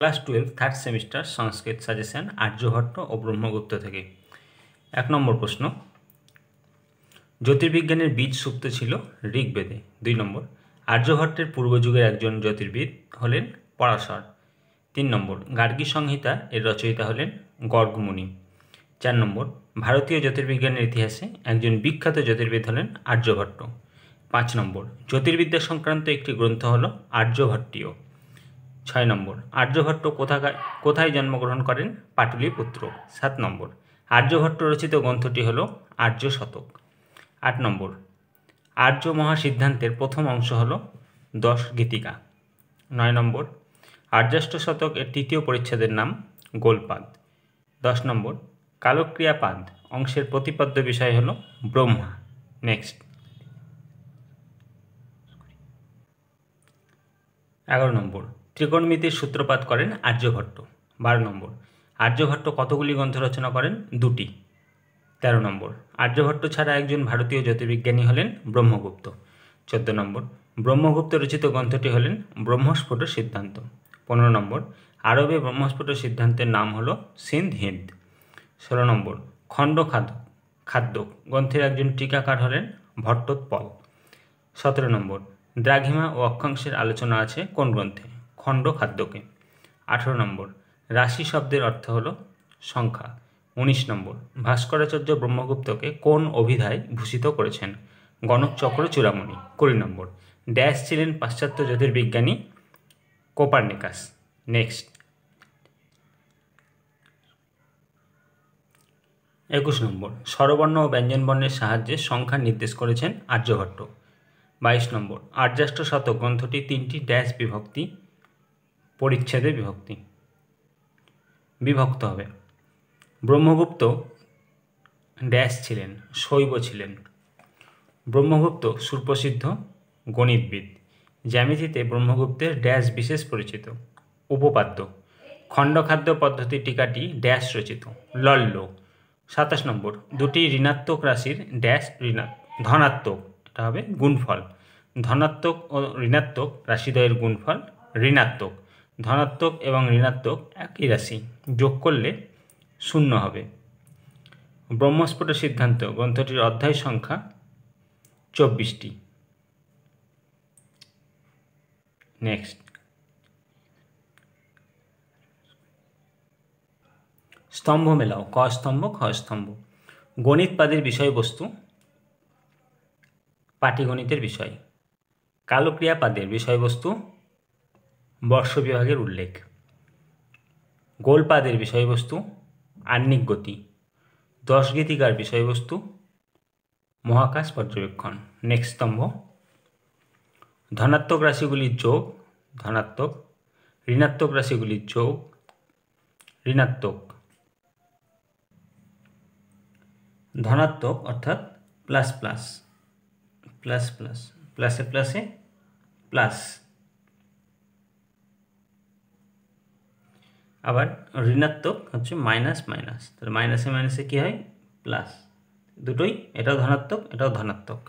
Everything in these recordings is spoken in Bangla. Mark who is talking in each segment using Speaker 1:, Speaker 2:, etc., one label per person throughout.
Speaker 1: ক্লাস 12 থার্ড সেমিস্টার সংস্কৃত সাজেশন আর্যভট্ট ও ব্রহ্মগুপ্ত থেকে 1 নম্বর প্রশ্ন, জ্যোতির্বিজ্ঞানের বীজ সুপ্ত ছিল ঋগ্বেদে। 2 নম্বর, আর্যভট্টের পূর্বযুগের একজন জ্যোতির্বিদ হলেন পরাশর। 3 নম্বর, গার্গী সংহিতা এর রচয়িতা হলেন গর্গমুনি। 4 নম্বর, ভারতীয় জ্যোতির্বিজ্ঞানের ইতিহাসে একজন বিখ্যাত জ্যোতির্বিদ হলেন আর্যভট্ট। 5 নম্বর, জ্যোতির্বিদ্যা সংক্রান্ত একটি গ্রন্থ হল আর্যভট্টীয়। 6 নম্বর, আর্যভট্ট কোথায় জন্মগ্রহণ করেন? পাটলিপুত্র। 7 নম্বর, আর্যভট্ট রচিত গ্রন্থটি হল আর্য শতক। 8 নম্বর, আর্য মহাসিদ্ধান্তের প্রথম অংশ হল 10 গীতিকা। 9 নম্বর, আর্যাষ্ট শতক এর তৃতীয় পরিচ্ছেদের নাম গোলপাদ। 10 নম্বর, কালক্রিয়াপাদ অংশের প্রতিপাদ্য বিষয় হল ব্রহ্মা। নেক্সট। 11 নম্বর, ত্রিকোণমিতির সূত্রপাত করেন আর্যভট্ট। 12 নম্বর, আর্যভট্ট কতগুলি গ্রন্থ রচনা করেন? 2টি। 13 নম্বর, আর্যভট্ট ছাড়া একজন ভারতীয় জ্যোতির্বিজ্ঞানী হলেন ব্রহ্মগুপ্ত। 14 নম্বর, ব্রহ্মগুপ্ত রচিত গ্রন্থটি হলেন ব্রহ্মস্ফুট সিদ্ধান্ত। 15 নম্বর, আরবে ব্রহ্মস্ফুট সিদ্ধান্তের নাম হল সিন্ধ হিন্দ। 16 নম্বর, খণ্ড খাদ্য গ্রন্থের একজন টিকাকার হলেন ভট্টোৎপল। 17 নম্বর, দ্রাঘিমা ও অক্ষাংশের আলোচনা আছে কোন গ্রন্থে? খণ্ড খাদ্যকে। 18 নম্বর, রাশি শব্দের অর্থ হল সংখ্যা। 19 নম্বর, ভাস্করাচার্য ব্রহ্মগুপ্তকে কোন অভিধায় ভূষিত করেছেন? গণকচক্র চূড়ামণি। 20 নম্বর, ড্যাশ ছিলেন পাশ্চাত্য জ্যোতির্বিজ্ঞানী কোপার্নিকাস। নেক্সট। 21 নম্বর, স্বরবর্ণ ও ব্যঞ্জনবর্ণের সাহায্যে সংখ্যা নির্দেশ করেছেন আর্যভট্ট। 22 নম্বর, আর্যাষ্ট শতক গ্রন্থটি 3টি ড্যাশ পরিচ্ছেদে বিভক্ত হবে। ব্রহ্মগুপ্ত ড্যাশ ছিলেন, শৈব ছিলেন। ব্রহ্মগুপ্ত সুপ্রসিদ্ধ গণিতবিদ। জ্যামিতিতে ব্রহ্মগুপ্তের ড্যাশ বিশেষ পরিচিত। উপপাদ্য, খণ্ডখাদ্য পদ্ধতি টিকাটি ড্যাশ রচিত, লল্ল। 27 নম্বর, দুটি ঋণাত্মক রাশির ড্যাশ ধনাত্মক, এটা হবে গুণফল। ধনাত্মক ও ঋণাত্মক রাশিদ্বয়ের গুণফল ঋণাত্মক। ধনাত্মক এবং ঋণাত্মক একই রাশি, যোগ করলে 0 হবে। ব্রহ্মস্ফুট সিদ্ধান্ত গ্রন্থটির অধ্যায় সংখ্যা 24টি। নেক্সট। স্তম্ভ মেলাও, ক স্তম্ভ খ স্তম্ভ। গণিতপাদের বিষয়বস্তু পাটিগণিতের বিষয়। কালক্রিয়াপাদের বিষয়বস্তু বর্ষ বিভাগের উল্লেখ। গোলপাদের বিষয়বস্তু আহ্নিক গতি। 10 গীতিকার বিষয়বস্তু মহাকাশ পর্যবেক্ষণ। নেক্সট স্তম্ভ। ধনাত্মক রাশিগুলির যোগ ধনাত্মক, ঋণাত্মক রাশিগুলির যোগ ঋণাত্মক। ধনাত্মক অর্থাৎ প্লাস প্লাস প্লাস প্লাস, প্লাসে প্লাসে প্লাস। আবার ঋণাত্মক হচ্ছে মাইনাস মাইনাস, তাহলে মাইনাসে মাইনাসে কী হয়? প্লাস। দুটোই, এটাও ধনাত্মক এটাও ধনাত্মক।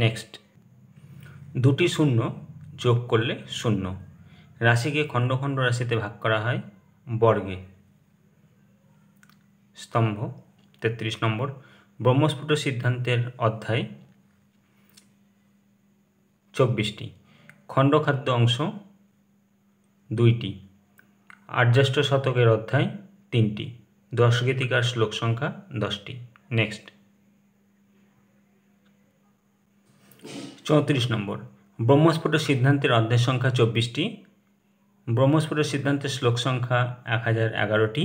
Speaker 1: নেক্সট। 2টি শূন্য যোগ করলে 0। রাশিকে খণ্ড খণ্ড রাশিতে ভাগ করা হয় বর্গে। স্তম্ভ। 33 নম্বর, ব্রহ্মস্ফুট সিদ্ধান্তের অধ্যায় 24টি। খণ্ডখাদ্য অংশ 2টি। আর্যাষ্ট শতকের অধ্যায় 3টি। 10 গীতিকার শ্লোক সংখ্যা 10টি। নেক্সট। 34 নম্বর, ব্রহ্মস্ফুট সিদ্ধান্তের অধ্যায় সংখ্যা 24টি। ব্রহ্মস্ফুট সিদ্ধান্তের শ্লোক সংখ্যা 1011টি।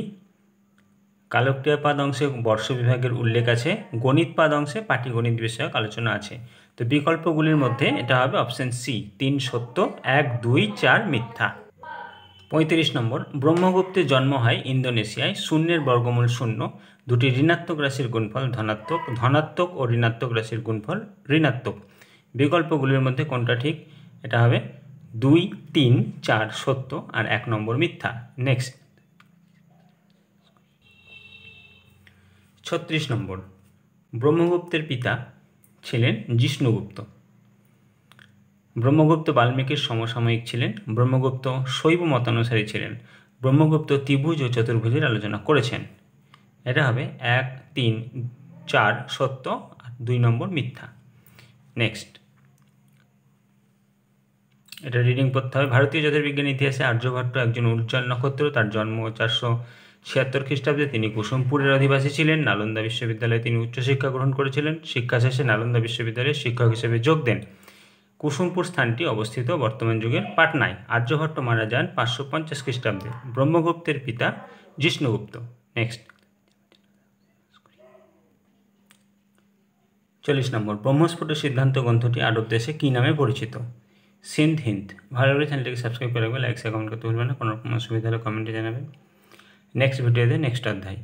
Speaker 1: কালক্রিয়াপাদ অংশে বর্ষ বিভাগের উল্লেখ আছে। গণিতপাদ অংশে পাটিগণিত বিষয়ক আলোচনা আছে। তো বিকল্পগুলির মধ্যে এটা হবে অপশন সি, 3 সত্য 1 2 4 মিথ্যা। 35 নম্বর, ব্রহ্মগুপ্তের জন্ম হয় ইন্দোনেশিয়ায়। শূন্যের বর্গমূল 0। দুটি ঋণাত্মক রাশির গুণফল ধনাত্মক। ধনাত্মক ও ঋণাত্মক রাশির গুণফল ঋণাত্মক। বিকল্পগুলির মধ্যে কোনটা ঠিক? এটা হবে 2 3 4 সত্য আর 1 নম্বর মিথ্যা। নেক্সট। 36 নম্বর, ব্রহ্মগুপ্তের পিতা ছিলেন জিষ্ণুগুপ্ত। ব্রহ্মগুপ্ত বাল্মীকির সমসাময়িক ছিলেন। ব্রহ্মগুপ্ত শৈব মতানুসারী ছিলেন। ব্রহ্মগুপ্ত ত্রিভুজ ও চতুর্ভুজের আলোচনা করেছেন। এটা হবে 1, 3, 4 সত্য আর 2 নম্বর মিথ্যা। নেক্সট, এটা রিডিং পড়তে হবে। ভারতীয় জ্যোতির্বিজ্ঞান ইতিহাসে আর্যভট্ট একজন উজ্জ্বল নক্ষত্র। তার জন্ম 476 খ্রিস্টাব্দে। তিনি কুসুমপুরের অধিবাসী ছিলেন। নালন্দা বিশ্ববিদ্যালয়ে তিনি উচ্চশিক্ষা গ্রহণ করেছিলেন। শিক্ষা শেষে নালন্দা বিশ্ববিদ্যালয়ে শিক্ষক হিসেবে যোগ দেন। কুসুমপুর স্থানটি অবস্থিত বর্তমান যুগের পাটনায়। আর্যভট্ট মারা যান 550 খ্রিস্টাব্দে। ব্রহ্মগুপ্তের পিতা জিষ্ণুগুপ্ত। নেক্সট, 40 নম্বর, ব্রহ্মস্ফুট সিদ্ধান্ত গ্রন্থটি আরব দেশে কী নামে পরিচিত? সিন্ধ হিন্দ। ভালো করে চ্যানেলটিকে সাবস্ক্রাইব করে রাখবে, লাইক কমেন্ট করতে ভুলবেন না। কোনো রকম অসুবিধা হলে কমেন্টে জানাবেন। নেক্সট ভিডিওতে নেক্সট অধ্যায়।